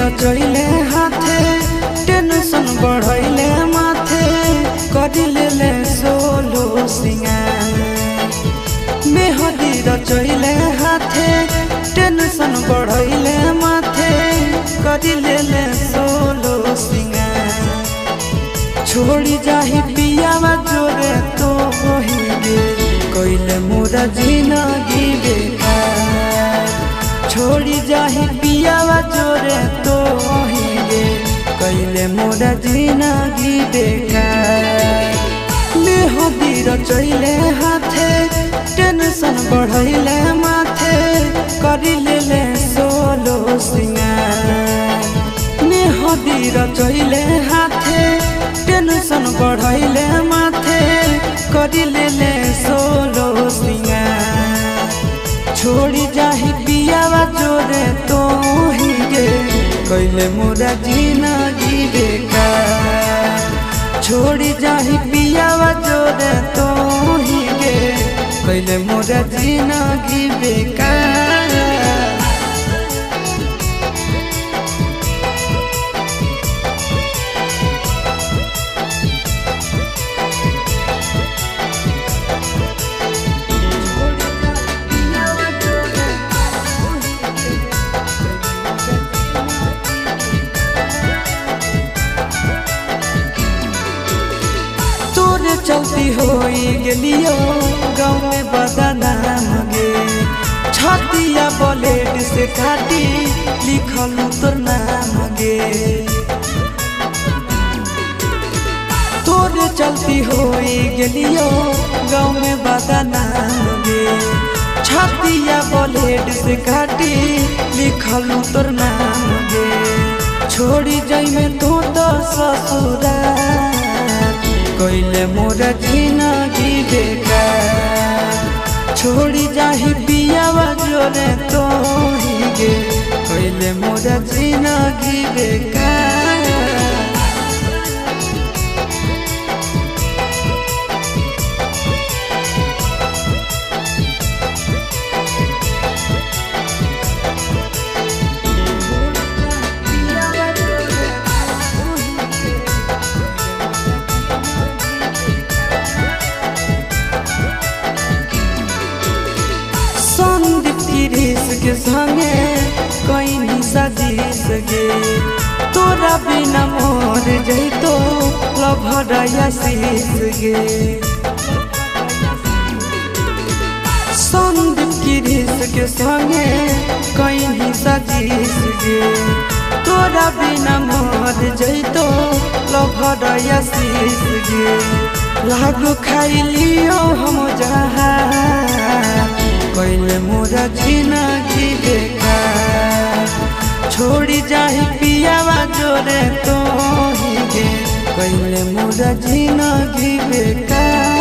रचैले हाथे टेंशन बढ़ैले माथे करिले सोलो सिंगार मेहदी रचैले हाथे टेंशन बढ़ैले माथे करिले सोलो सिंगार छोड़ी जाही पियावा जोरे तो होइगे कइले मोरा जिंदगी बेकार छोड़ी जाही पियावा जोरे तो होइगे कइले मोरा जिंदगी बेकार मेहदी रचैले हाथे टेंशन बढ़ैले माथे करिले सोलो सिंगार मेहदी रचैले हाथे टेंशन बढ़ैले माथे करिले सोलो सिंगार छोड़ी जाही पियावा जोरे तो हिगे कइले मोरा जिंदगी बेकार छोड़ी जाही पियावा जोरे तो हिगे कइले मोरा जिंदगी बेकार चलती होई गेलियो गाँव में बदनाम गे छतिया ब्लेड से काटी लिखल तोर नाम गे तोरे चलती होई गेलियो गाँव में बदनाम गे छतिया ब्लेड से काटी लिखल तोर नाम गे छोड़ी जाई में तो ससुराल कइले मोरा जिंदगी बेकार छोड़ी जाही पियावा जोरे तो हिगे कइले मोरा जिंदगी बेकार के संगे कहीं सजीस गे तोरा बिना मोर जैतो लभरया शीस गे संदीप गिरीश के संगे कहीं सजीस गे तोरा बिना मोर जैतो लभरया शीस गे लागू खाई लियो हम जहाँ कइले मोरा जिंदगी बेकार छोड़ी जाही पियावा जोरे तो हिगे कइले मोरा जिंदगी बेकार।